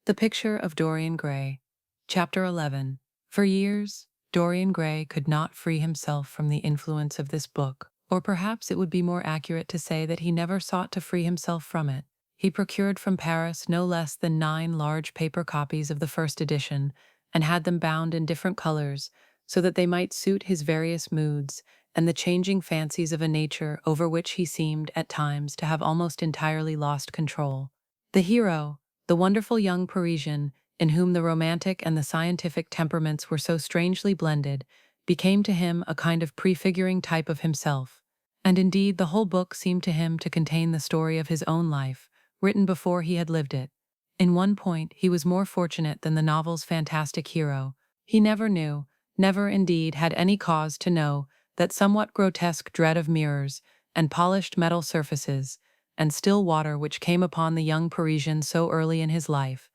The Picture of Dorian Gray. Chapter 11. For years, Dorian Gray could not free himself from the influence of this book, or perhaps it would be more accurate to say that he never sought to free himself from it. He procured from Paris no less than 9 large paper copies of the first edition, and had them bound in different colors, so that they might suit his various moods and the changing fancies of a nature over which he seemed, at times, to have almost entirely lost control. The hero, the wonderful young Parisian, in whom the romantic and the scientific temperaments were so strangely blended, became to him a kind of prefiguring type of himself. And indeed the whole book seemed to him to contain the story of his own life, written before he had lived it. In one point he was more fortunate than the novel's fantastic hero. He never knew, never indeed had any cause to know, that somewhat grotesque dread of mirrors, and polished metal surfaces, and still water which came upon the young Parisian so early in his life,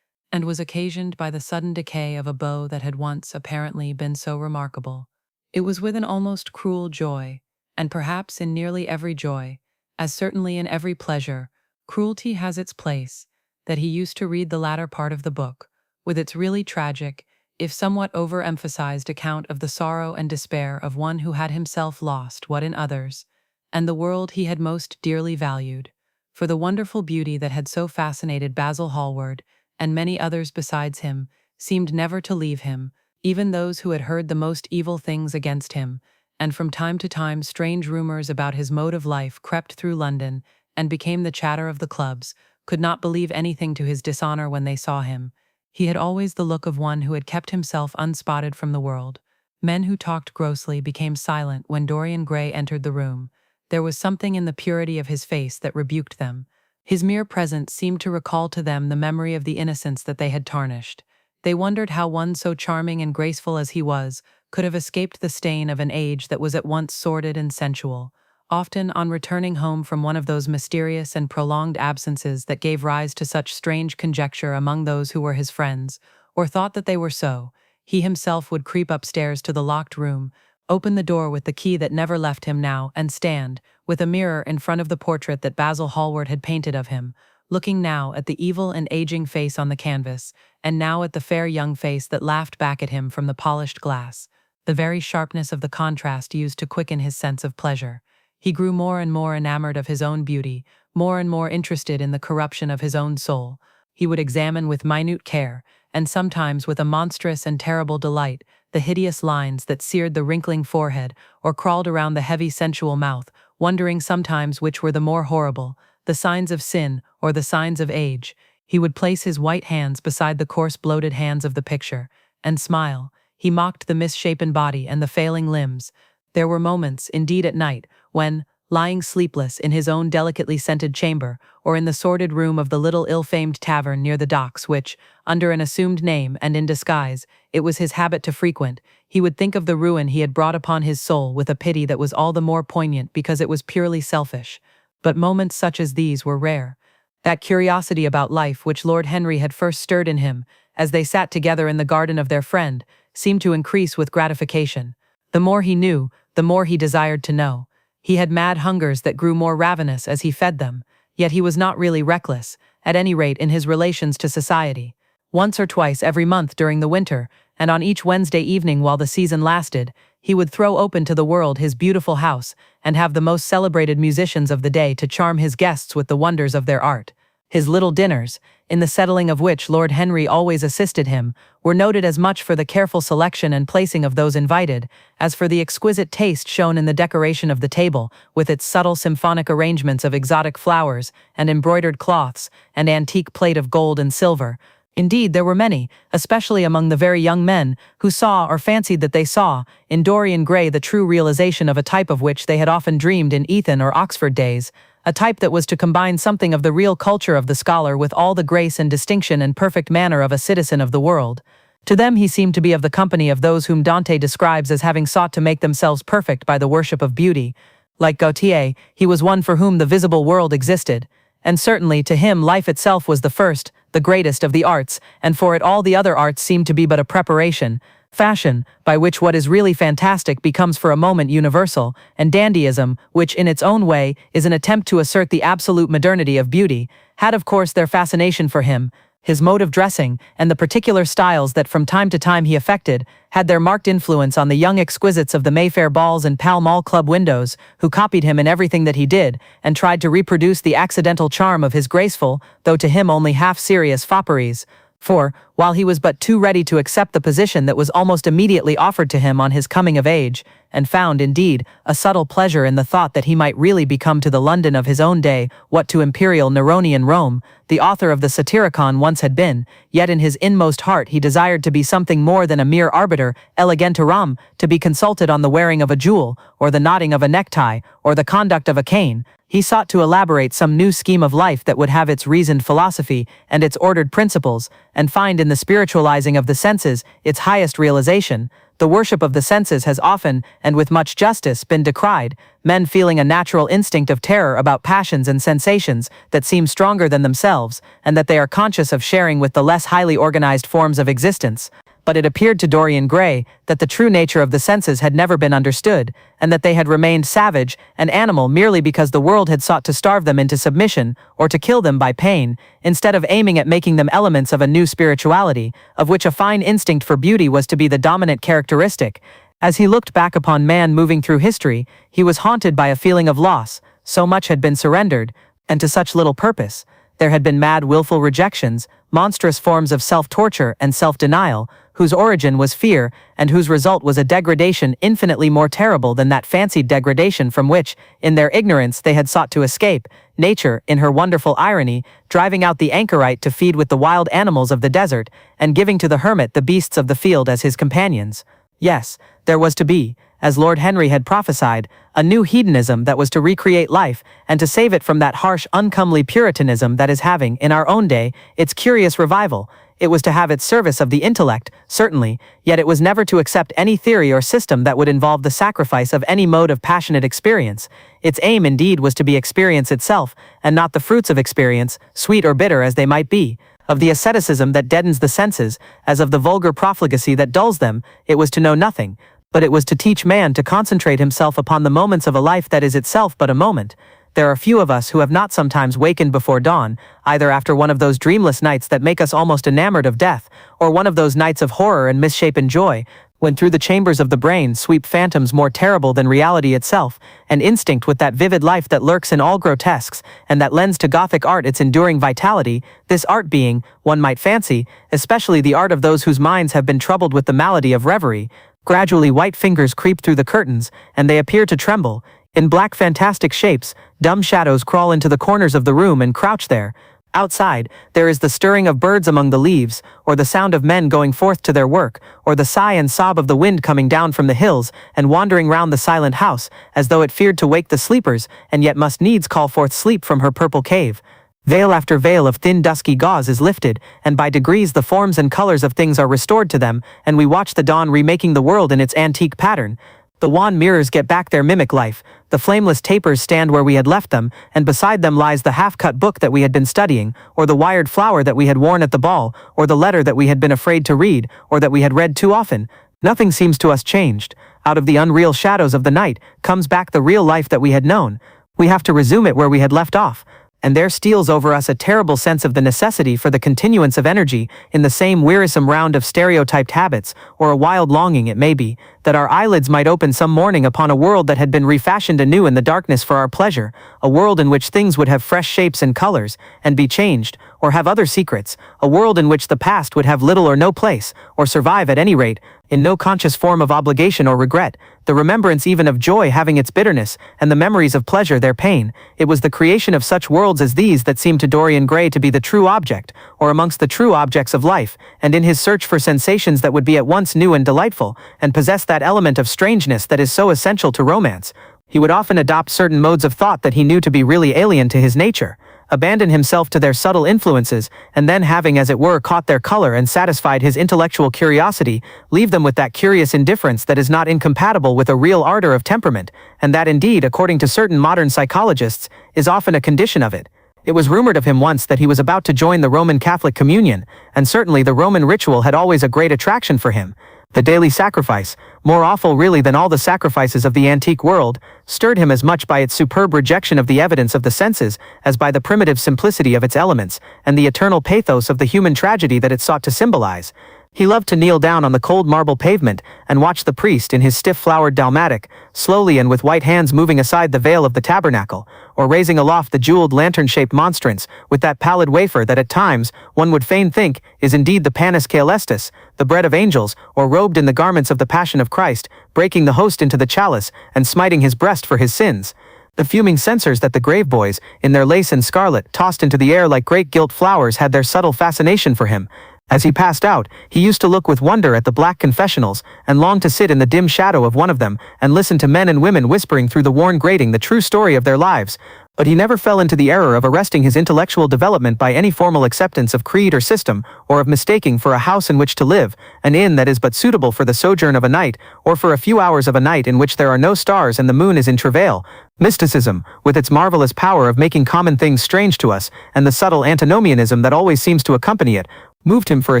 and was occasioned by the sudden decay of a beau that had once, apparently, been so remarkable. It was with an almost cruel joy, and perhaps in nearly every joy, as certainly in every pleasure, cruelty has its place, that he used to read the latter part of the book, with its really tragic, if somewhat over-emphasized account of the sorrow and despair of one who had himself lost what in others, and the world he had most dearly valued, for the wonderful beauty that had so fascinated Basil Hallward, and many others besides him, seemed never to leave him, even those who had heard the most evil things against him, and from time to time strange rumors about his mode of life crept through London and became the chatter of the clubs, could not believe anything to his dishonor when they saw him. He had always the look of one who had kept himself unspotted from the world. Men who talked grossly became silent when Dorian Gray entered the room. There was something in the purity of his face that rebuked them. His mere presence seemed to recall to them the memory of the innocence that they had tarnished. They wondered how one so charming and graceful as he was could have escaped the stain of an age that was at once sordid and sensual. Often, on returning home from one of those mysterious and prolonged absences that gave rise to such strange conjecture among those who were his friends, or thought that they were so, he himself would creep upstairs to the locked room, open the door with the key that never left him now, and stand, with a mirror in front of the portrait that Basil Hallward had painted of him, looking now at the evil and aging face on the canvas, and now at the fair young face that laughed back at him from the polished glass. The very sharpness of the contrast used to quicken his sense of pleasure. He grew more and more enamored of his own beauty, more and more interested in the corruption of his own soul. He would examine with minute care, and sometimes with a monstrous and terrible delight, the hideous lines that seared the wrinkling forehead or crawled around the heavy sensual mouth, wondering sometimes which were the more horrible, the signs of sin or the signs of age. He would place his white hands beside the coarse bloated hands of the picture, and smile. He mocked the misshapen body and the failing limbs. There were moments, indeed at night, when, lying sleepless in his own delicately scented chamber, or in the sordid room of the little ill-famed tavern near the docks which, under an assumed name and in disguise, it was his habit to frequent, he would think of the ruin he had brought upon his soul with a pity that was all the more poignant because it was purely selfish. But moments such as these were rare. That curiosity about life which Lord Henry had first stirred in him, as they sat together in the garden of their friend, seemed to increase with gratification. The more he knew, the more he desired to know. He had mad hungers that grew more ravenous as he fed them, yet he was not really reckless, at any rate in his relations to society. Once or twice every month during the winter, and on each Wednesday evening while the season lasted, he would throw open to the world his beautiful house and have the most celebrated musicians of the day to charm his guests with the wonders of their art. His little dinners, in the settling of which Lord Henry always assisted him, were noted as much for the careful selection and placing of those invited, as for the exquisite taste shown in the decoration of the table, with its subtle symphonic arrangements of exotic flowers, and embroidered cloths, and antique plate of gold and silver. Indeed, there were many, especially among the very young men, who saw or fancied that they saw, in Dorian Gray the true realization of a type of which they had often dreamed in Eton or Oxford days, a type that was to combine something of the real culture of the scholar with all the grace and distinction and perfect manner of a citizen of the world. To them he seemed to be of the company of those whom Dante describes as having sought to make themselves perfect by the worship of beauty. Like Gautier, he was one for whom the visible world existed, and certainly to him life itself was the first, the greatest of the arts, and for it all the other arts seemed to be but a preparation, fashion, by which what is really fantastic becomes for a moment universal, and dandyism, which in its own way is an attempt to assert the absolute modernity of beauty, had of course their fascination for him. His mode of dressing, and the particular styles that from time to time he affected, had their marked influence on the young exquisites of the Mayfair balls and Pall Mall club windows, who copied him in everything that he did, and tried to reproduce the accidental charm of his graceful, though to him only half-serious fopperies. For, while he was but too ready to accept the position that was almost immediately offered to him on his coming of age, and found, indeed, a subtle pleasure in the thought that he might really become to the London of his own day what to imperial Neronian Rome, the author of the Satyricon once had been, yet in his inmost heart he desired to be something more than a mere arbiter, elegantiram, to be consulted on the wearing of a jewel, or the knotting of a necktie, or the conduct of a cane. He sought to elaborate some new scheme of life that would have its reasoned philosophy and its ordered principles, and find in the spiritualizing of the senses its highest realization. The worship of the senses has often, and with much justice, been decried, men feeling a natural instinct of terror about passions and sensations that seem stronger than themselves, and that they are conscious of sharing with the less highly organized forms of existence. But it appeared to Dorian Gray that the true nature of the senses had never been understood, and that they had remained savage and animal merely because the world had sought to starve them into submission, or to kill them by pain, instead of aiming at making them elements of a new spirituality, of which a fine instinct for beauty was to be the dominant characteristic. As he looked back upon man moving through history, he was haunted by a feeling of loss. So much had been surrendered, and to such little purpose. There had been mad willful rejections, monstrous forms of self-torture and self-denial, whose origin was fear, and whose result was a degradation infinitely more terrible than that fancied degradation from which, in their ignorance, they had sought to escape, nature, in her wonderful irony, driving out the anchorite to feed with the wild animals of the desert, and giving to the hermit the beasts of the field as his companions. Yes, there was to be, as Lord Henry had prophesied, a new hedonism that was to recreate life, and to save it from that harsh, uncomely puritanism that is having, in our own day, its curious revival. It was to have its service of the intellect, certainly, yet it was never to accept any theory or system that would involve the sacrifice of any mode of passionate experience. Its aim, indeed, was to be experience itself, and not the fruits of experience, sweet or bitter as they might be. Of the asceticism that deadens the senses, as of the vulgar profligacy that dulls them, it was to know nothing, but it was to teach man to concentrate himself upon the moments of a life that is itself but a moment. There are few of us who have not sometimes wakened before dawn, either after one of those dreamless nights that make us almost enamored of death, or one of those nights of horror and misshapen joy, when through the chambers of the brain sweep phantoms more terrible than reality itself, and instinct with that vivid life that lurks in all grotesques, and that lends to Gothic art its enduring vitality, this art being, one might fancy, especially the art of those whose minds have been troubled with the malady of reverie. Gradually white fingers creep through the curtains, and they appear to tremble. In black fantastic shapes, dumb shadows crawl into the corners of the room and crouch there. Outside, there is the stirring of birds among the leaves, or the sound of men going forth to their work, or the sigh and sob of the wind coming down from the hills, and wandering round the silent house, as though it feared to wake the sleepers, and yet must needs call forth sleep from her purple cave. Veil after veil of thin dusky gauze is lifted, and by degrees the forms and colors of things are restored to them, and we watch the dawn remaking the world in its antique pattern. The wan mirrors get back their mimic life, the flameless tapers stand where we had left them, and beside them lies the half-cut book that we had been studying, or the wired flower that we had worn at the ball, or the letter that we had been afraid to read, or that we had read too often. Nothing seems to us changed. Out of the unreal shadows of the night comes back the real life that we had known. We have to resume it where we had left off. And there steals over us a terrible sense of the necessity for the continuance of energy in the same wearisome round of stereotyped habits, or a wild longing, it may be, that our eyelids might open some morning upon a world that had been refashioned anew in the darkness for our pleasure, a world in which things would have fresh shapes and colors, and be changed, or have other secrets, a world in which the past would have little or no place, or survive at any rate, in no conscious form of obligation or regret, the remembrance even of joy having its bitterness, and the memories of pleasure their pain. It was the creation of such worlds as these that seemed to Dorian Gray to be the true object, or amongst the true objects of life, and in his search for sensations that would be at once new and delightful, and possess that element of strangeness that is so essential to romance, he would often adopt certain modes of thought that he knew to be really alien to his nature, abandon himself to their subtle influences, and then, having as it were caught their color and satisfied his intellectual curiosity, leave them with that curious indifference that is not incompatible with a real ardor of temperament, and that indeed, according to certain modern psychologists, is often a condition of it. It was rumored of him once that he was about to join the Roman Catholic communion, and certainly the Roman ritual had always a great attraction for him. The daily sacrifice, more awful really than all the sacrifices of the antique world, stirred him as much by its superb rejection of the evidence of the senses as by the primitive simplicity of its elements and the eternal pathos of the human tragedy that it sought to symbolize. He loved to kneel down on the cold marble pavement and watch the priest in his stiff-flowered dalmatic, slowly and with white hands moving aside the veil of the tabernacle, or raising aloft the jeweled lantern-shaped monstrance, with that pallid wafer that at times, one would fain think, is indeed the panis caelestis, the bread of angels, or robed in the garments of the Passion of Christ, breaking the host into the chalice, and smiting his breast for his sins. The fuming censers that the grave boys, in their lace and scarlet, tossed into the air like great gilt flowers had their subtle fascination for him. As he passed out, he used to look with wonder at the black confessionals, and long to sit in the dim shadow of one of them, and listen to men and women whispering through the worn grating the true story of their lives. But he never fell into the error of arresting his intellectual development by any formal acceptance of creed or system, or of mistaking for a house in which to live, an inn that is but suitable for the sojourn of a night, or for a few hours of a night in which there are no stars and the moon is in travail. Mysticism, with its marvelous power of making common things strange to us, and the subtle antinomianism that always seems to accompany it, moved him for a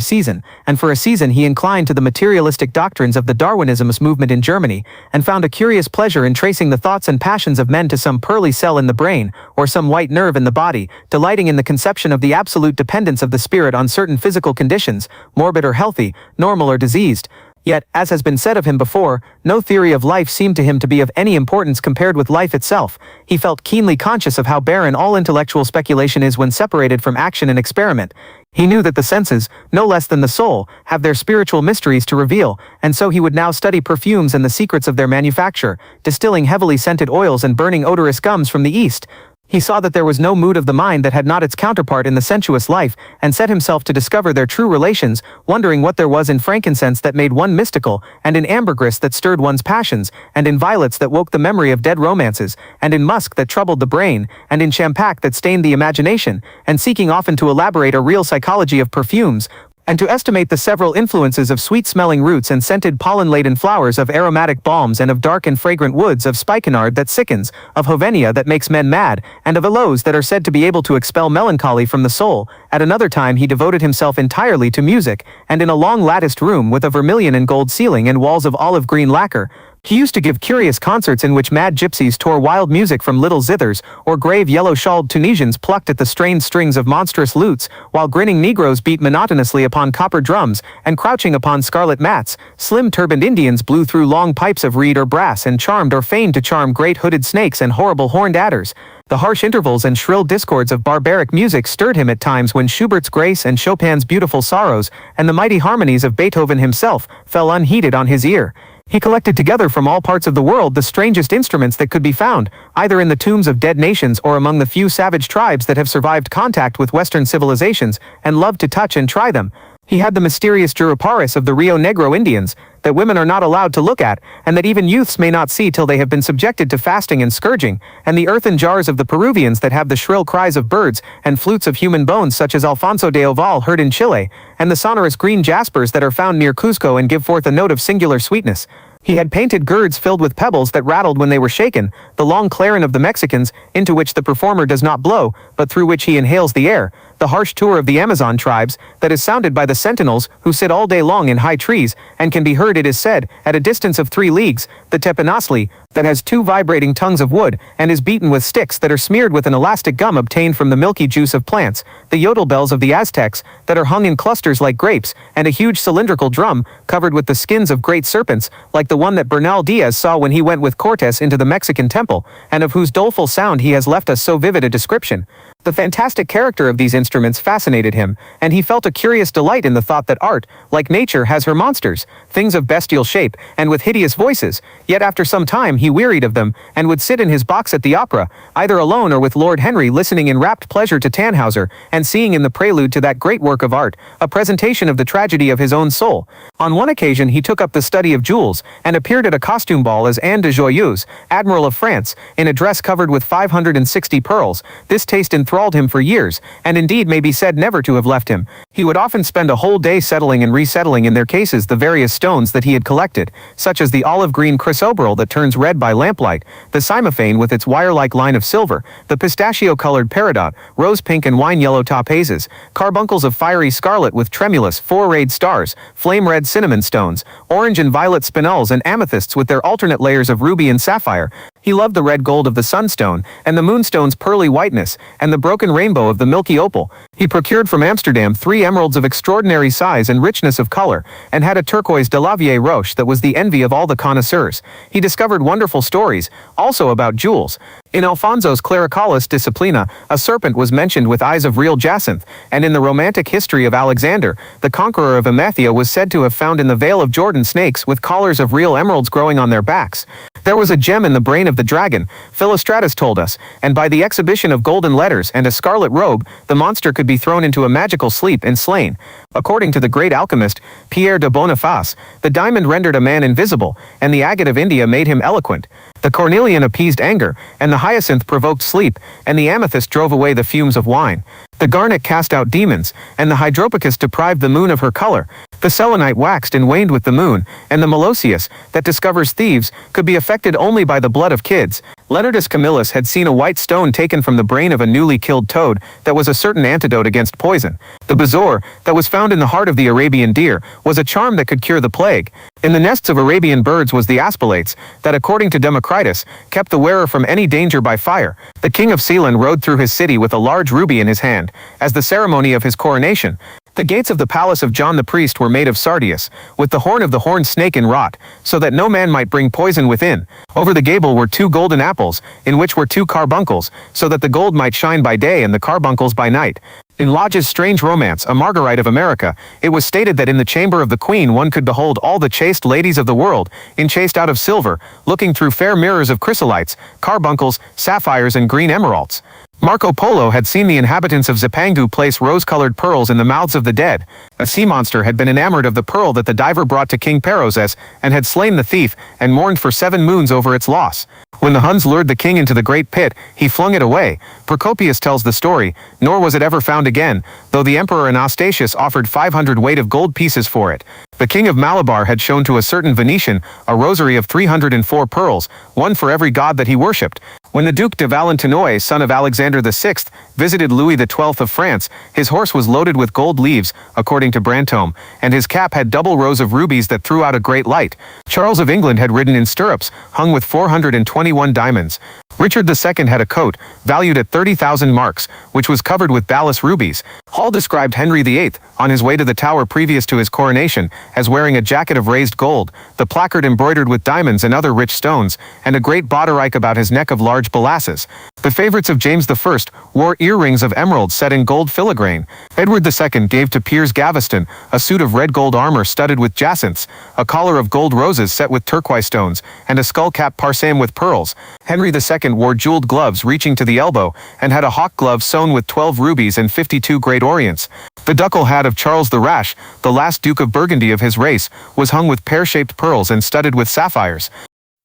season, and for a season he inclined to the materialistic doctrines of the Darwinism's movement in Germany, and found a curious pleasure in tracing the thoughts and passions of men to some pearly cell in the brain, or some white nerve in the body, delighting in the conception of the absolute dependence of the spirit on certain physical conditions, morbid or healthy, normal or diseased. Yet, as has been said of him before, no theory of life seemed to him to be of any importance compared with life itself. He felt keenly conscious of how barren all intellectual speculation is when separated from action and experiment. He knew that the senses, no less than the soul, have their spiritual mysteries to reveal, and so he would now study perfumes and the secrets of their manufacture, distilling heavily scented oils and burning odorous gums from the East. He saw that there was no mood of the mind that had not its counterpart in the sensuous life, and set himself to discover their true relations, wondering what there was in frankincense that made one mystical, and in ambergris that stirred one's passions, and in violets that woke the memory of dead romances, and in musk that troubled the brain, and in champac that stained the imagination, and seeking often to elaborate a real psychology of perfumes, and to estimate the several influences of sweet-smelling roots and scented pollen-laden flowers, of aromatic balms and of dark and fragrant woods, of spikenard that sickens, of hovenia that makes men mad, and of aloes that are said to be able to expel melancholy from the soul. At another time he devoted himself entirely to music, and in a long latticed room with a vermilion and gold ceiling and walls of olive green lacquer, he used to give curious concerts in which mad gypsies tore wild music from little zithers, or grave yellow-shawled Tunisians plucked at the strained strings of monstrous lutes, while grinning Negroes beat monotonously upon copper drums, and crouching upon scarlet mats, slim turbaned Indians blew through long pipes of reed or brass and charmed or feigned to charm great hooded snakes and horrible horned adders. The harsh intervals and shrill discords of barbaric music stirred him at times when Schubert's Grace and Chopin's Beautiful Sorrows, and the mighty harmonies of Beethoven himself, fell unheeded on his ear. He collected together from all parts of the world the strangest instruments that could be found, either in the tombs of dead nations or among the few savage tribes that have survived contact with Western civilizations, and loved to touch and try them. He had the mysterious Juruparis of the Rio Negro Indians, that women are not allowed to look at, and that even youths may not see till they have been subjected to fasting and scourging, and the earthen jars of the Peruvians that have the shrill cries of birds, and flutes of human bones such as Alfonso de Oval heard in Chile, and the sonorous green jaspers that are found near Cusco and give forth a note of singular sweetness. He had painted gourds filled with pebbles that rattled when they were shaken, the long clarin of the Mexicans, into which the performer does not blow, but through which he inhales the air, the harsh tour of the Amazon tribes, that is sounded by the sentinels, who sit all day long in high trees, and can be heard, it is said, at a distance of 3 leagues, the tepanasli, that has 2 vibrating tongues of wood, and is beaten with sticks that are smeared with an elastic gum obtained from the milky juice of plants, the yodel bells of the Aztecs, that are hung in clusters like grapes, and a huge cylindrical drum, covered with the skins of great serpents, like the one that Bernal Diaz saw when he went with Cortes into the Mexican temple, and of whose doleful sound he has left us so vivid a description. The fantastic character of these instruments fascinated him, and he felt a curious delight in the thought that art, like nature, has her monsters, things of bestial shape, and with hideous voices, yet after some time he wearied of them, and would sit in his box at the opera, either alone or with Lord Henry, listening in rapt pleasure to Tannhauser, and seeing in the prelude to that great work of art, a presentation of the tragedy of his own soul. On one occasion he took up the study of jewels, and appeared at a costume ball as Anne de Joyeuse, Admiral of France, in a dress covered with 560 pearls. This taste enthralled enthralled him for years, and indeed may be said never to have left him. He would often spend a whole day settling and resettling in their cases the various stones that he had collected, such as the olive-green chrysoberyl that turns red by lamplight, the cymophane with its wire-like line of silver, the pistachio-colored peridot, rose-pink and wine-yellow topazes, carbuncles of fiery scarlet with tremulous, four-rayed stars, flame-red cinnamon stones, orange and violet spinels and amethysts with their alternate layers of ruby and sapphire. He loved the red gold of the sunstone, and the moonstone's pearly whiteness, and the broken rainbow of the milky opal. He procured from Amsterdam 3 emeralds of extraordinary size and richness of color, and had a turquoise de la Vieille Roche that was the envy of all the connoisseurs. He discovered wonderful stories, also about jewels. In Alfonso's Clericalis Disciplina, a serpent was mentioned with eyes of real jacinth, and in the romantic history of Alexander, the conqueror of Emathia was said to have found in the Vale of Jordan snakes with collars of real emeralds growing on their backs. There was a gem in the brain of the dragon, Philostratus told us, and by the exhibition of golden letters and a scarlet robe, the monster could be thrown into a magical sleep and slain. According to the great alchemist, Pierre de Boniface, the diamond rendered a man invisible, and the agate of India made him eloquent. The cornelian appeased anger, and the hyacinth provoked sleep, and the amethyst drove away the fumes of wine. The garnet cast out demons, and the hydropicus deprived the moon of her color. The selenite waxed and waned with the moon, and the meloceus, that discovers thieves, could be affected only by the blood of kids. Leonardus Camillus had seen a white stone taken from the brain of a newly killed toad that was a certain antidote against poison. The bezoar, that was found in the heart of the Arabian deer, was a charm that could cure the plague. In the nests of Arabian birds was the aspilates, that according to Democritus, kept the wearer from any danger by fire. The king of Ceylon rode through his city with a large ruby in his hand, as the ceremony of his coronation. The gates of the palace of John the priest were made of sardius, with the horn of the horned snake inwrought, so that no man might bring poison within. Over the gable were 2 golden apples, in which were 2 carbuncles, so that the gold might shine by day and the carbuncles by night. In Lodge's strange romance, A Marguerite of America, it was stated that in the chamber of the queen one could behold all the chaste ladies of the world, enchased out of silver, looking through fair mirrors of chrysolites, carbuncles, sapphires and green emeralds. Marco Polo had seen the inhabitants of Zipangu place rose-colored pearls in the mouths of the dead. A sea monster had been enamored of the pearl that the diver brought to King Perozes, and had slain the thief, and mourned for 7 moons over its loss. When the Huns lured the king into the great pit, he flung it away. Procopius tells the story, nor was it ever found again, though the emperor Anastasius offered 500 weight of gold pieces for it. The king of Malabar had shown to a certain Venetian a rosary of 304 pearls, one for every god that he worshipped. When the Duc de Valentinois, son of Alexander VI, visited Louis XII of France, his horse was loaded with gold leaves, according to Brantome, and his cap had double rows of rubies that threw out a great light. Charles of England had ridden in stirrups, hung with 421 diamonds. Richard II had a coat, valued at 30,000 marks, which was covered with balas rubies. Hall described Henry VIII, on his way to the Tower previous to his coronation, as wearing a jacket of raised gold, the placard embroidered with diamonds and other rich stones, and a great bauderike about his neck of large balasses. The favorites of James I wore earrings of emeralds set in gold filigrane. Edward II gave to Piers Gaveston a suit of red gold armor studded with jacinths, a collar of gold roses set with turquoise stones, and a skull-cap parsam with pearls. Henry II wore jeweled gloves reaching to the elbow, and had a hawk glove sewn with 12 rubies and 52 great orients. The ducal hat of Charles the Rash, the last Duke of Burgundy of his race, was hung with pear-shaped pearls and studded with sapphires.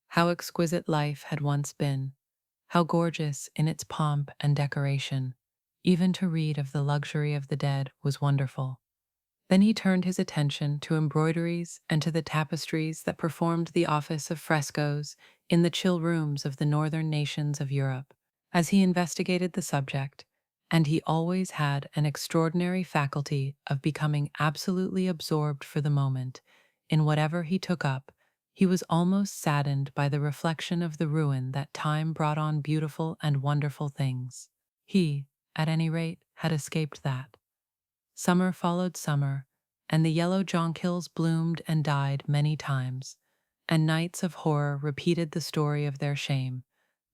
How exquisite life had once been, how gorgeous in its pomp and decoration. Even to read of the luxury of the dead was wonderful. Then he turned his attention to embroideries and to the tapestries that performed the office of frescoes in the chill rooms of the northern nations of Europe. As he investigated the subject, and he always had an extraordinary faculty of becoming absolutely absorbed for the moment in whatever he took up, he was almost saddened by the reflection of the ruin that time brought on beautiful and wonderful things. He, at any rate, had escaped that. Summer followed summer, and the yellow jonquils bloomed and died many times, and nights of horror repeated the story of their shame,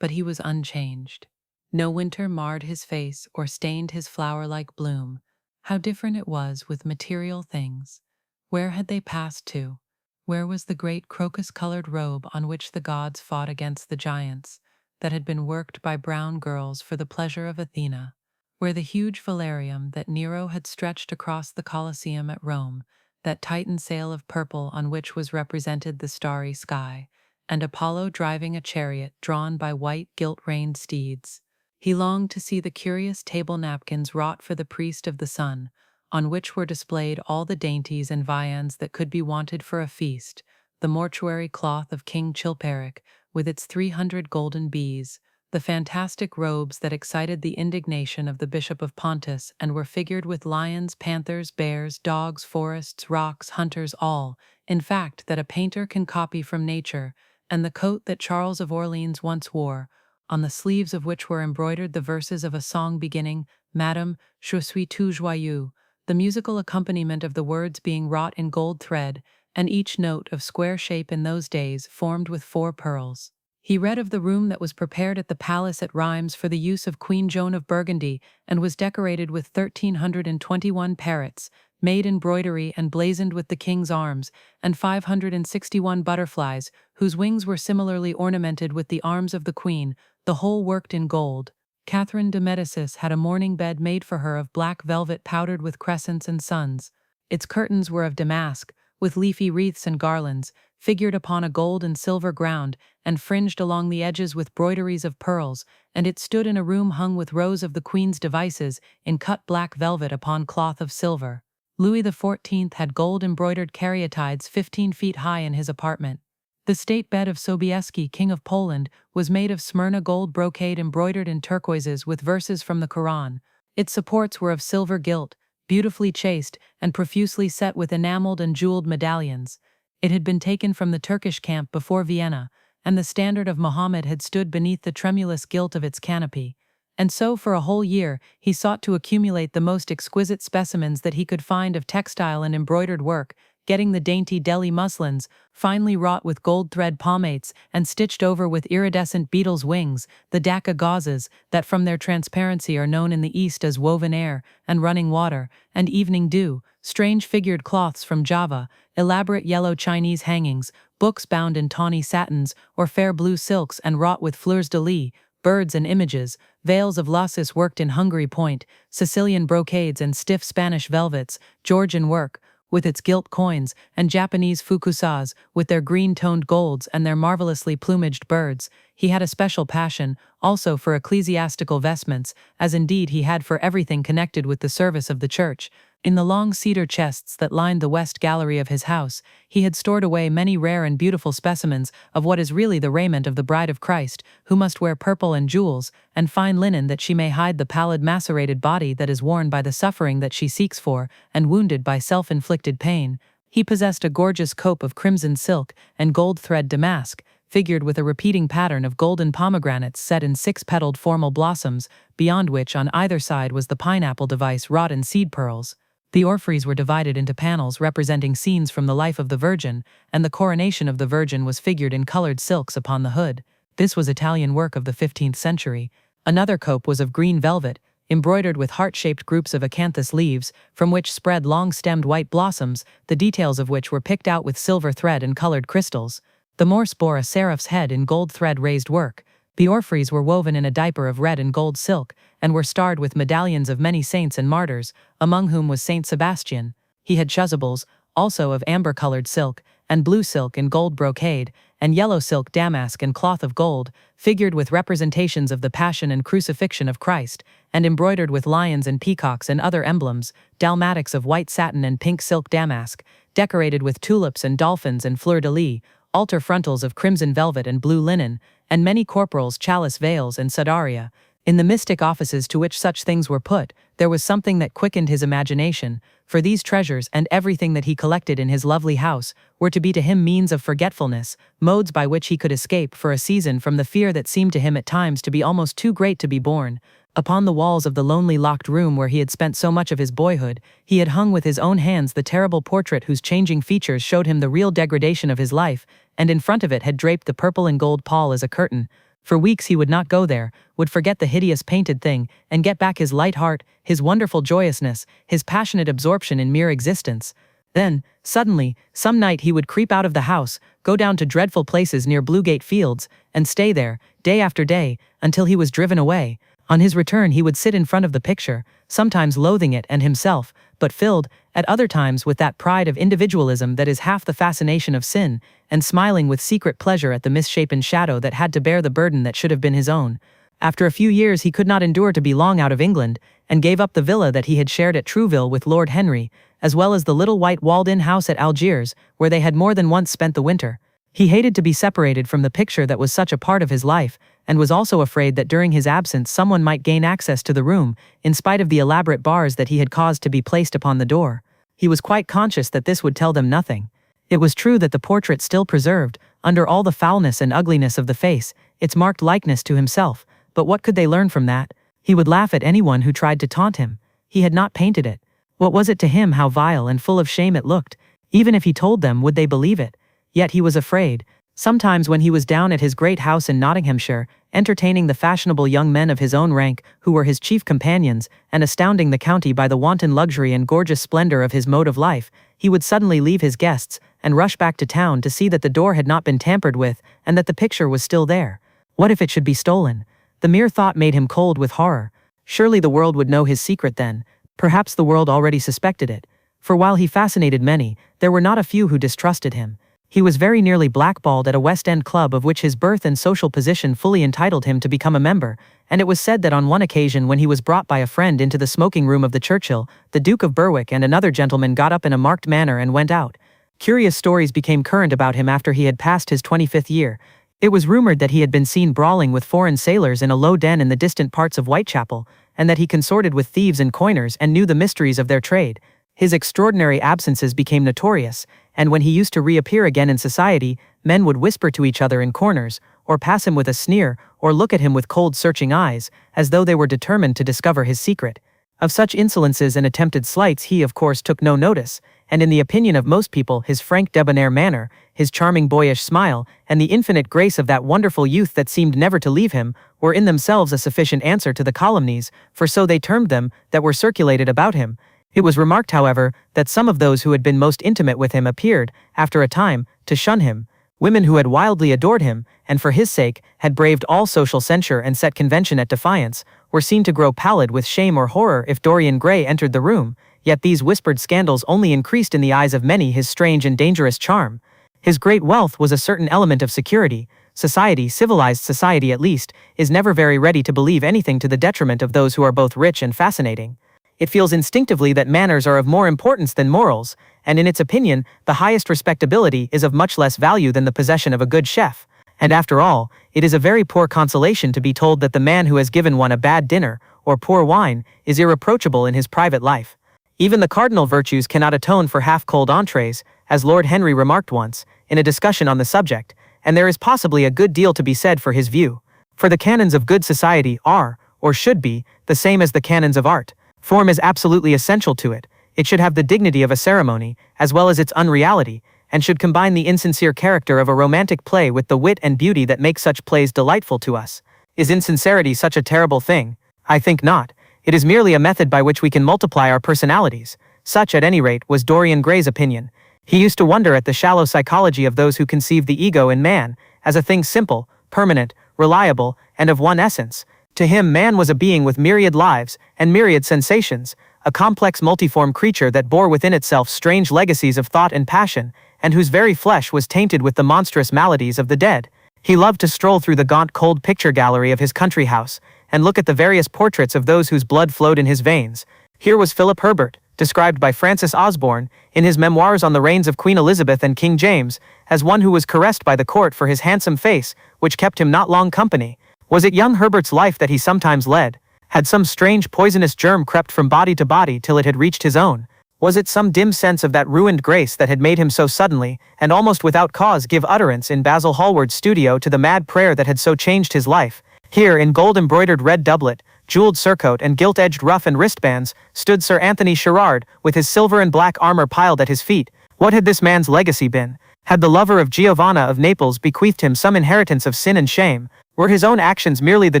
but he was unchanged. No winter marred his face or stained his flower-like bloom. How different it was with material things. Where had they passed to? Where was the great crocus-colored robe on which the gods fought against the giants, that had been worked by brown girls for the pleasure of Athena? Where the huge velarium that Nero had stretched across the Colosseum at Rome, that Titan sail of purple on which was represented the starry sky, and Apollo driving a chariot drawn by white gilt-reined steeds? He longed to see the curious table napkins wrought for the priest of the sun, on which were displayed all the dainties and viands that could be wanted for a feast, the mortuary cloth of King Chilperic, with its 300 golden bees, the fantastic robes that excited the indignation of the Bishop of Pontus and were figured with lions, panthers, bears, dogs, forests, rocks, hunters, all, in fact, that a painter can copy from nature, and the coat that Charles of Orleans once wore, on the sleeves of which were embroidered the verses of a song beginning, Madame, je suis tout joyeux, the musical accompaniment of the words being wrought in gold thread, and each note of square shape in those days formed with 4 pearls. He read of the room that was prepared at the palace at Rheims for the use of Queen Joan of Burgundy and was decorated with 1,321 parrots, made in broidery and blazoned with the king's arms, and 561 butterflies, whose wings were similarly ornamented with the arms of the queen, the whole worked in gold. Catherine de Medicis had a mourning bed made for her of black velvet powdered with crescents and suns. Its curtains were of damask, with leafy wreaths and garlands, figured upon a gold and silver ground, and fringed along the edges with broideries of pearls, and it stood in a room hung with rows of the queen's devices in cut black velvet upon cloth of silver. Louis XIV had gold-embroidered caryatides 15 feet high in his apartment. The state bed of Sobieski, King of Poland, was made of Smyrna gold brocade embroidered in turquoises with verses from the Quran. Its supports were of silver gilt, beautifully chased, and profusely set with enameled and jeweled medallions. It had been taken from the Turkish camp before Vienna, and the standard of Mohammed had stood beneath the tremulous gilt of its canopy. And so for a whole year he sought to accumulate the most exquisite specimens that he could find of textile and embroidered work, getting the dainty Delhi muslins, finely wrought with gold thread pomates and stitched over with iridescent beetles' wings, the Dhaka gauzes, that from their transparency are known in the East as woven air and running water, and evening dew, strange figured cloths from Java, elaborate yellow Chinese hangings, books bound in tawny satins or fair blue silks and wrought with fleurs de lis, birds and images, veils of lacis worked in Hungary point, Sicilian brocades and stiff Spanish velvets, Georgian work, with its gilt coins, and Japanese fukusas, with their green-toned golds and their marvelously plumaged birds. He had a special passion, also for ecclesiastical vestments, as indeed he had for everything connected with the service of the church. In the long cedar chests that lined the west gallery of his house, he had stored away many rare and beautiful specimens of what is really the raiment of the Bride of Christ, who must wear purple and jewels, and fine linen that she may hide the pallid macerated body that is worn by the suffering that she seeks for, and wounded by self-inflicted pain. He possessed a gorgeous cope of crimson silk and gold thread damask, figured with a repeating pattern of golden pomegranates set in 6-petaled formal blossoms, beyond which on either side was the pineapple device wrought in seed pearls. The orphreys were divided into panels representing scenes from the life of the Virgin, and the coronation of the Virgin was figured in colored silks upon the hood. This was Italian work of the 15th century. Another cope was of green velvet, embroidered with heart-shaped groups of acanthus leaves, from which spread long-stemmed white blossoms, the details of which were picked out with silver thread and colored crystals. The Morse bore a seraph's head in gold thread raised work. The orphreys were woven in a diaper of red and gold silk, and were starred with medallions of many saints and martyrs, among whom was Saint Sebastian. He had chasubles, also of amber-colored silk, and blue silk in gold brocade, and yellow silk damask and cloth of gold, figured with representations of the Passion and Crucifixion of Christ, and embroidered with lions and peacocks and other emblems, dalmatics of white satin and pink silk damask, decorated with tulips and dolphins and fleur-de-lis, altar frontals of crimson velvet and blue linen, and many corporals, chalice veils, and sudaria. In the mystic offices to which such things were put, there was something that quickened his imagination, for these treasures and everything that he collected in his lovely house were to be to him means of forgetfulness, modes by which he could escape for a season from the fear that seemed to him at times to be almost too great to be borne. Upon the walls of the lonely locked room where he had spent so much of his boyhood, he had hung with his own hands the terrible portrait whose changing features showed him the real degradation of his life, and in front of it had draped the purple and gold pall as a curtain. For weeks he would not go there, would forget the hideous painted thing, and get back his light heart, his wonderful joyousness, his passionate absorption in mere existence. Then, suddenly, some night he would creep out of the house, go down to dreadful places near Bluegate Fields, and stay there, day after day, until he was driven away. On his return he would sit in front of the picture, sometimes loathing it and himself, but filled, at other times, with that pride of individualism that is half the fascination of sin, and smiling with secret pleasure at the misshapen shadow that had to bear the burden that should have been his own. After a few years he could not endure to be long out of England, and gave up the villa that he had shared at Trouville with Lord Henry, as well as the little white walled-in house at Algiers, where they had more than once spent the winter. He hated to be separated from the picture that was such a part of his life, and was also afraid that during his absence someone might gain access to the room, in spite of the elaborate bars that he had caused to be placed upon the door. He was quite conscious that this would tell them nothing. It was true that the portrait still preserved, under all the foulness and ugliness of the face, its marked likeness to himself, but what could they learn from that? He would laugh at anyone who tried to taunt him. He had not painted it. What was it to him how vile and full of shame it looked? Even if he told them, would they believe it? Yet he was afraid. Sometimes when he was down at his great house in Nottinghamshire, entertaining the fashionable young men of his own rank, who were his chief companions, and astounding the county by the wanton luxury and gorgeous splendor of his mode of life, he would suddenly leave his guests, and rush back to town to see that the door had not been tampered with, and that the picture was still there. What if it should be stolen? The mere thought made him cold with horror. Surely the world would know his secret then. Perhaps the world already suspected it. For while he fascinated many, there were not a few who distrusted him. He was very nearly blackballed at a West End club of which his birth and social position fully entitled him to become a member, and it was said that on one occasion when he was brought by a friend into the smoking room of the Churchill, the Duke of Berwick and another gentleman got up in a marked manner and went out. Curious stories became current about him after he had passed his 25th year. It was rumored that he had been seen brawling with foreign sailors in a low den in the distant parts of Whitechapel, and that he consorted with thieves and coiners and knew the mysteries of their trade. His extraordinary absences became notorious, and when he used to reappear again in society, men would whisper to each other in corners, or pass him with a sneer, or look at him with cold searching eyes, as though they were determined to discover his secret. Of such insolences and attempted slights he of course took no notice, and in the opinion of most people his frank debonair manner, his charming boyish smile, and the infinite grace of that wonderful youth that seemed never to leave him, were in themselves a sufficient answer to the calumnies, for so they termed them, that were circulated about him. It was remarked, however, that some of those who had been most intimate with him appeared, after a time, to shun him. Women who had wildly adored him, and for his sake, had braved all social censure and set convention at defiance, were seen to grow pallid with shame or horror if Dorian Gray entered the room, yet these whispered scandals only increased in the eyes of many his strange and dangerous charm. His great wealth was a certain element of security. Society, civilized society at least, is never very ready to believe anything to the detriment of those who are both rich and fascinating. It feels instinctively that manners are of more importance than morals, and in its opinion, the highest respectability is of much less value than the possession of a good chef. And after all, it is a very poor consolation to be told that the man who has given one a bad dinner, or poor wine, is irreproachable in his private life. Even the cardinal virtues cannot atone for half-cold entrees, as Lord Henry remarked once, in a discussion on the subject, and there is possibly a good deal to be said for his view. For the canons of good society are, or should be, the same as the canons of art. Form is absolutely essential to it. It should have the dignity of a ceremony, as well as its unreality, and should combine the insincere character of a romantic play with the wit and beauty that make such plays delightful to us. Is insincerity such a terrible thing? I think not. It is merely a method by which we can multiply our personalities. Such, at any rate, was Dorian Gray's opinion. He used to wonder at the shallow psychology of those who conceive the ego in man as a thing simple, permanent, reliable, and of one essence. To him, man was a being with myriad lives and myriad sensations, a complex multiform creature that bore within itself strange legacies of thought and passion, and whose very flesh was tainted with the monstrous maladies of the dead. He loved to stroll through the gaunt cold picture gallery of his country house, and look at the various portraits of those whose blood flowed in his veins. Here was Philip Herbert, described by Francis Osborne, in his memoirs on the reigns of Queen Elizabeth and King James, as one who was caressed by the court for his handsome face, which kept him not long company. Was it young Herbert's life that he sometimes led? Had some strange poisonous germ crept from body to body till it had reached his own? Was it some dim sense of that ruined grace that had made him so suddenly, and almost without cause, give utterance in Basil Hallward's studio to the mad prayer that had so changed his life? Here, in gold-embroidered red doublet, jeweled surcoat and gilt-edged ruff and wristbands, stood Sir Anthony Sherard, with his silver and black armor piled at his feet. What had this man's legacy been? Had the lover of Giovanna of Naples bequeathed him some inheritance of sin and shame? Were his own actions merely the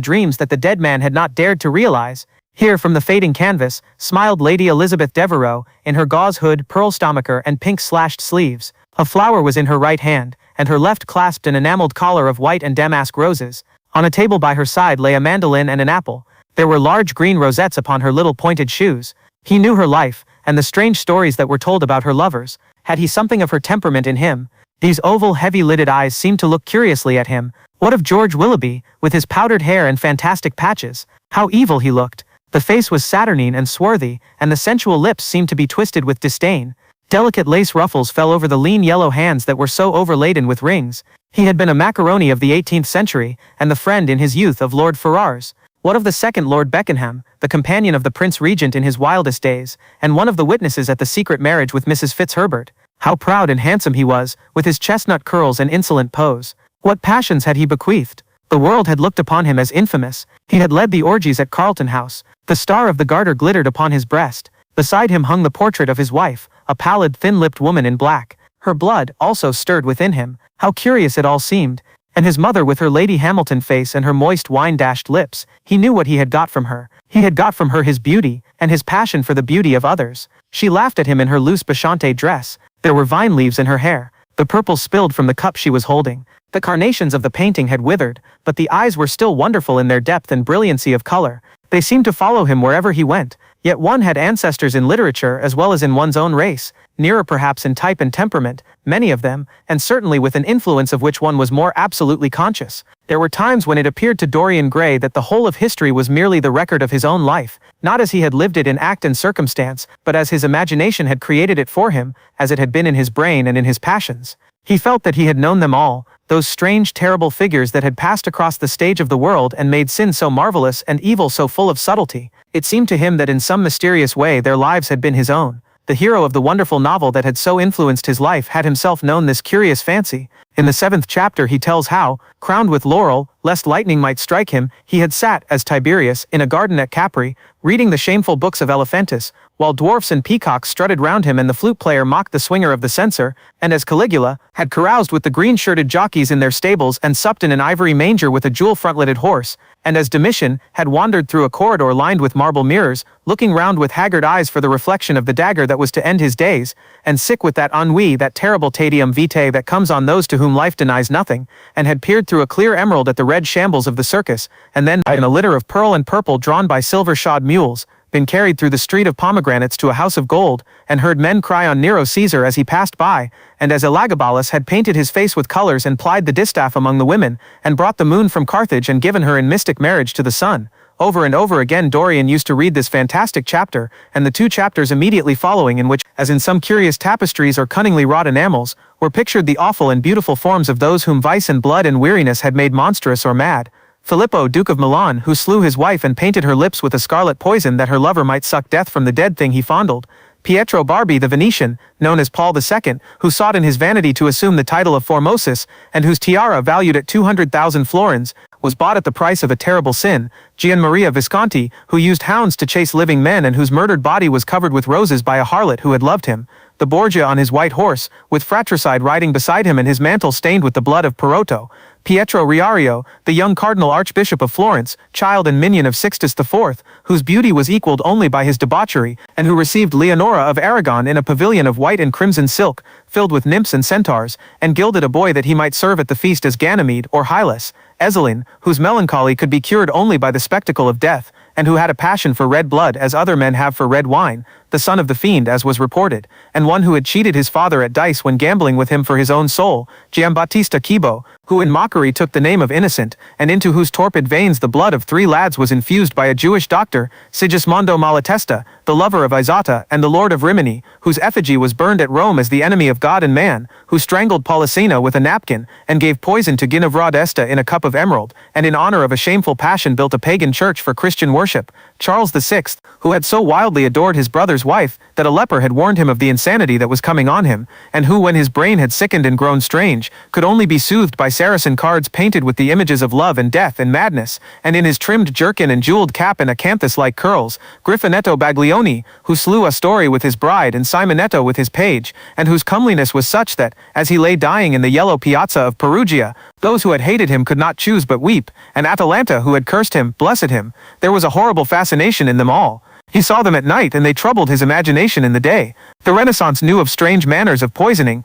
dreams that the dead man had not dared to realize? Here, from the fading canvas, smiled Lady Elizabeth Devereux, in her gauze hood, pearl stomacher, and pink slashed sleeves. A flower was in her right hand, and her left clasped an enameled collar of white and damask roses. On a table by her side lay a mandolin and an apple. There were large green rosettes upon her little pointed shoes. He knew her life, and the strange stories that were told about her lovers. Had he something of her temperament in him? These oval, heavy-lidded eyes seemed to look curiously at him, What of George Willoughby, with his powdered hair and fantastic patches? How evil he looked. The face was saturnine and swarthy, and the sensual lips seemed to be twisted with disdain. Delicate lace ruffles fell over the lean yellow hands that were so overladen with rings. He had been a macaroni of the 18th century, and the friend in his youth of Lord Ferrars. What of the second Lord Beckenham, the companion of the Prince Regent in his wildest days, and one of the witnesses at the secret marriage with Mrs. Fitzherbert? How proud and handsome he was, with his chestnut curls and insolent pose. What passions had he bequeathed? The world had looked upon him as infamous. He had led the orgies at Carlton House. The star of the Garter glittered upon his breast. Beside him hung the portrait of his wife, a pallid, thin-lipped woman in black. Her blood also stirred within him. How curious it all seemed. And his mother with her Lady Hamilton face and her moist wine-dashed lips. He knew what he had got from her. He had got from her his beauty, and his passion for the beauty of others. She laughed at him in her loose bachante dress. There were vine leaves in her hair. The purple spilled from the cup she was holding. The carnations of the painting had withered, but the eyes were still wonderful in their depth and brilliancy of color. They seemed to follow him wherever he went. Yet one had ancestors in literature as well as in one's own race, nearer perhaps in type and temperament, many of them, and certainly with an influence of which one was more absolutely conscious. There were times when it appeared to Dorian Gray that the whole of history was merely the record of his own life, not as he had lived it in act and circumstance, but as his imagination had created it for him, as it had been in his brain and in his passions. He felt that he had known them all, those strange, terrible figures that had passed across the stage of the world and made sin so marvelous and evil so full of subtlety. It seemed to him that in some mysterious way their lives had been his own. The hero of the wonderful novel that had so influenced his life had himself known this curious fancy. In the 7th chapter he tells how, crowned with laurel, lest lightning might strike him, he had sat, as Tiberius, in a garden at Capri, reading the shameful books of Elephantis, while dwarfs and peacocks strutted round him and the flute player mocked the swinger of the censer, and as Caligula, had caroused with the green-shirted jockeys in their stables and supped in an ivory manger with a jewel-frontleted horse, and as Domitian, had wandered through a corridor lined with marble mirrors, looking round with haggard eyes for the reflection of the dagger that was to end his days, and sick with that ennui, that terrible tedium vitae that comes on those to whom life denies nothing, and had peered through a clear emerald at the red shambles of the circus, and then, in a litter of pearl and purple drawn by silver-shod mules, been carried through the street of pomegranates to a house of gold, and heard men cry on Nero Caesar as he passed by, and as Elagabalus had painted his face with colors and plied the distaff among the women, and brought the moon from Carthage and given her in mystic marriage to the sun. Over and over again Dorian used to read this fantastic chapter, and the 2 chapters immediately following in which, as in some curious tapestries or cunningly wrought enamels, were pictured the awful and beautiful forms of those whom vice and blood and weariness had made monstrous or mad. Filippo, Duke of Milan, who slew his wife and painted her lips with a scarlet poison that her lover might suck death from the dead thing he fondled. Pietro Barbi the Venetian, known as Paul II, who sought in his vanity to assume the title of Formosus, and whose tiara, valued at 200,000 florins, was bought at the price of a terrible sin. Gian Maria Visconti, who used hounds to chase living men and whose murdered body was covered with roses by a harlot who had loved him. The Borgia on his white horse, with fratricide riding beside him and his mantle stained with the blood of Perotto. Pietro Riario, the young Cardinal Archbishop of Florence, child and minion of Sixtus IV, whose beauty was equalled only by his debauchery, and who received Leonora of Aragon in a pavilion of white and crimson silk, filled with nymphs and centaurs, and gilded a boy that he might serve at the feast as Ganymede or Hylas. Ezelin, whose melancholy could be cured only by the spectacle of death, and who had a passion for red blood as other men have for red wine, the son of the fiend as was reported, and one who had cheated his father at dice when gambling with him for his own soul, Giambattista Cibo, who in mockery took the name of innocent, and into whose torpid veins the blood of 3 lads was infused by a Jewish doctor, Sigismondo Malatesta, the lover of Isotta and the lord of Rimini, whose effigy was burned at Rome as the enemy of God and man, who strangled Polissena with a napkin, and gave poison to Ginevra d'Este in a cup of emerald, and in honor of a shameful passion built a pagan church for Christian worship. Charles VI, who had so wildly adored his brother's wife, that a leper had warned him of the insanity that was coming on him, and who when his brain had sickened and grown strange, could only be soothed by Saracen cards painted with the images of love and death and madness, and in his trimmed jerkin and jeweled cap and acanthus-like curls, Griffinetto Baglioni, who slew Astori with his bride and Simonetto with his page, and whose comeliness was such that, as he lay dying in the yellow piazza of Perugia, those who had hated him could not choose but weep, and Atalanta who had cursed him, blessed him. There was a horrible fascination in them all. He saw them at night and they troubled his imagination in the day. The Renaissance knew of strange manners of poisoning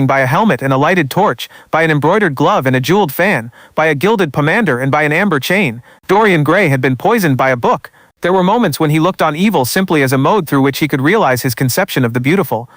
by a helmet and a lighted torch, by an embroidered glove and a jeweled fan, by a gilded pomander and by an amber chain. Dorian Gray had been poisoned by a book. There were moments when he looked on evil simply as a mode through which he could realize his conception of the beautiful.